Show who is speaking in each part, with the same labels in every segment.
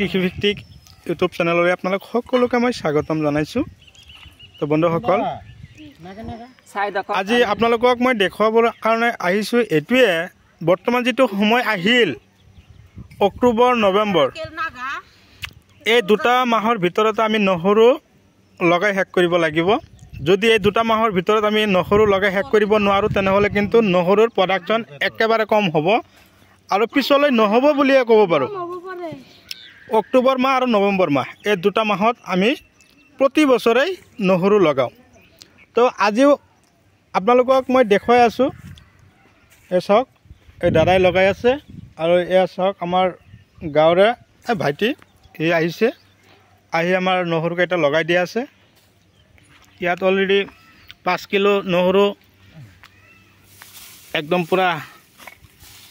Speaker 1: কৃষিভিত্তিক ইউটিউব চেনেললৈ আপোনালোক সকলোকে মই স্বাগতম জনাইছোঁ। তো বন্ধুসকল, আজি আপোনালোকক মই দেখুৱাবৰ কাৰণে আহিছোঁ এইটোৱে, বৰ্তমান যিটো সময় আহিল অক্টোবৰ নৱেম্বৰ, এই দুটা মাহৰ ভিতৰত আমি নহৰু লগাই শেষ কৰিব লাগিব। যদি এই দুটা মাহৰ ভিতৰত আমি নহৰু লগাই শেষ কৰিব নোৱাৰোঁ তেনেহ'লে কিন্তু নহৰুৰ প্ৰডাকশ্যন একেবাৰে কম হ'ব আৰু পিছলৈ নহ'ব বুলিয়ে ক'ব পাৰোঁ। অক্টোবৰ মাহ আৰু নৱেম্বৰ মাহ এই দুটা মাহত আমি প্ৰতি বছৰেই নহৰু লগাওঁ। তো আজিও আপোনালোকক মই দেখুৱাই আছোঁ। এই চাওক, এই দাদাই লগাই আছে আৰু এয়া চাওক আমাৰ গাঁৱৰে ভাইটি সি আহিছে, আহি আমাৰ নহৰুকেইটা লগাই দিয়া আছে। ইয়াত অলৰেডি 5 কিলো নহৰু একদম পূৰা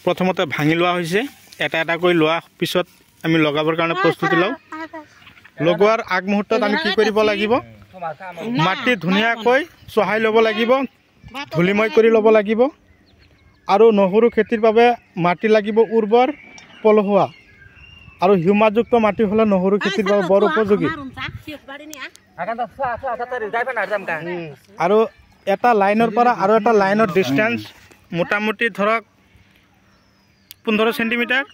Speaker 1: প্ৰথমতে ভাঙি লোৱা হৈছে। এটা এটাকৈ লোৱা পিছত আমি লগাবৰ কাৰণে প্ৰস্তুতি লওঁ। লগোৱাৰ আগমুহূৰ্তত আমি কি কৰিব লাগিব, মাটি ধুনীয়াকৈ চহাই ল'ব লাগিব, ধূলিময় কৰি ল'ব লাগিব। আৰু নহৰু খেতিৰ বাবে মাটি লাগিব উৰ্বৰ, পলসুৱা আৰু হিউমাছযুক্ত মাটি হ'লে নহৰু খেতিৰ বাবে বৰ উপযোগী। আৰু এটা লাইনৰ পৰা আৰু এটা লাইনৰ ডিষ্টেঞ্চ মোটামুটি ধৰক 15 চেণ্টিমিটাৰ,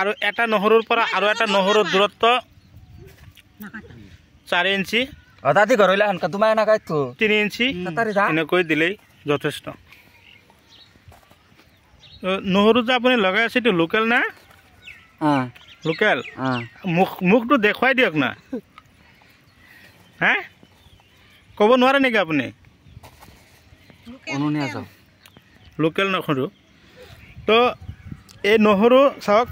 Speaker 1: আৰু এটা নহৰুৰ পৰা আৰু এটা নহৰুৰ দূৰত্ব 4 ইঞ্চি, 3 ইঞ্চি এনেকৈ দিলেই যথেষ্ট। নহৰু যে আপুনি লগাই আছে এইটো লোকেল না? লোকেল? মুখটো দেখুৱাই দিয়ক না। হে, ক'ব নোৱাৰে নেকি আপুনি? লোকেল নহৰু। তো এই নহৰু চাওক,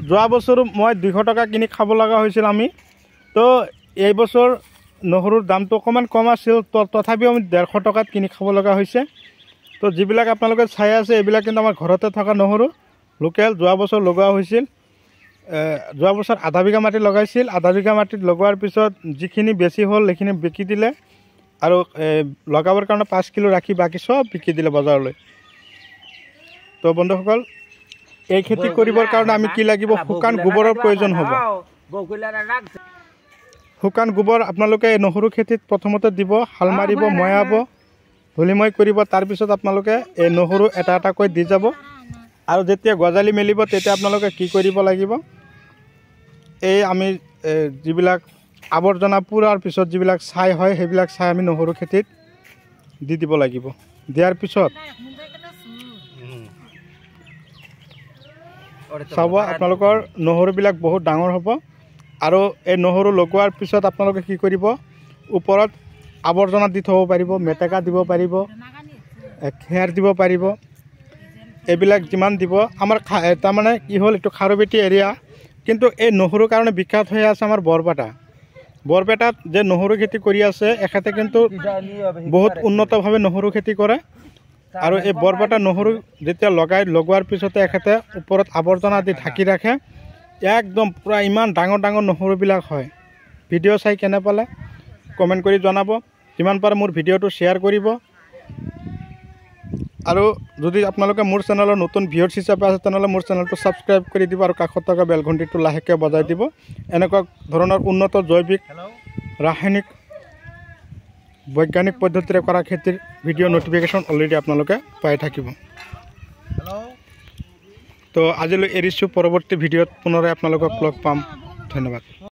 Speaker 1: যোৱা বছৰ মই 200 টকা কিনি খাব লগা হৈছিল আমি। তো এই বছৰ নহৰুৰ দামটো অকণমান কম আছিল, তথাপিও আমি 150 টকাত কিনি খাব লগা হৈছে। তো যিবিলাক আপোনালোকে চাই আছে এইবিলাক কিন্তু আমাৰ ঘৰতে থকা নহৰু লোকেল। যোৱা বছৰ লগোৱা হৈছিল, যোৱা বছৰ আধা বিঘা মাটি লগাইছিল। আধা বিঘা মাটিত লগোৱাৰ পিছত যিখিনি বেছি হ'ল সেইখিনি বিকি দিলে, আৰু লগাবৰ কাৰণে 5 কিলো ৰাখি বাকী চব বিকি দিলে বজাৰলৈ। তো বন্ধুসকল, এই খেতি কৰিবৰ কাৰণে আমি কি লাগিব, শুকান গোবৰৰ প্ৰয়োজন হ'ব। শুকান গোবৰ আপোনালোকে এই নহৰু খেতিত প্ৰথমতে দিব, হাল মাৰিব, মৈয়াব, ধূলিময় কৰিব। তাৰপিছত আপোনালোকে এই নহৰু এটা এটাকৈ দি যাব। আৰু যেতিয়া গজালি মেলিব তেতিয়া আপোনালোকে কি কৰিব লাগিব, এই আমি যিবিলাক আৱৰ্জনা পুৰাৰ পিছত যিবিলাক ছাই হয় সেইবিলাক ছাই আমি নহৰু খেতিত দি দিব লাগিব। দিয়াৰ পিছত চাব আপোনালোকৰ নহৰুবিলাক বহুত ডাঙৰ হ'ব। আৰু এই নহৰু লগোৱাৰ পিছত আপোনালোকে কি কৰিব, ওপৰত আৱৰ্জনা দি থ'ব পাৰিব, মেটেকা দিব পাৰিব, খেৰ দিব পাৰিব। এইবিলাক যিমান দিব, আমাৰ তাৰমানে কি হ'ল, এইটো খাৰুপেটী এৰিয়া, কিন্তু এই নহৰুৰ কাৰণে বিখ্যাত হৈ আছে আমাৰ বৰপেটাত যে নহৰু খেতি কৰি আছে এখেতে কিন্তু বহুত উন্নতভাৱে নহৰু খেতি কৰে। আৰু এই বৰপেটা নহৰু যেতিয়া লগোৱাৰ পিছতে এখেতে ওপৰত আৱৰ্জনা দি ঢাকি ৰাখে, একদম পূৰা ইমান ডাঙৰ ডাঙৰ নহৰুবিলাক হয়। ভিডিঅ' চাই কেনে পালে কমেণ্ট কৰি জনাব, যিমান পাৰে মোৰ ভিডিঅ'টো শ্বেয়াৰ কৰিব। আৰু যদি আপোনালোকে মোৰ চেনেলৰ নতুন ভিউৱাৰ্ছ হিচাপে আছে তেনেহ'লে মোৰ চেনেলটো ছাবস্ক্ৰাইব কৰি দিব আৰু কাষত থকা বেল ঘণ্টিটো লাহেকৈ বজাই দিব। এনেকুৱা ধৰণৰ উন্নত জৈৱিক, ৰাসায়নিক, বৈজ্ঞানিক পদ্ধতিৰে কৰা খেতিৰ ভিডিঅ' নটিফিকেশ্যন অলৰেডি আপোনালোকে পাই থাকিব। তো আজিলৈ এৰিছোঁ, পৰৱৰ্তী ভিডিঅ'ত পুনৰাই আপোনালোকক লগ পাম। ধন্যবাদ।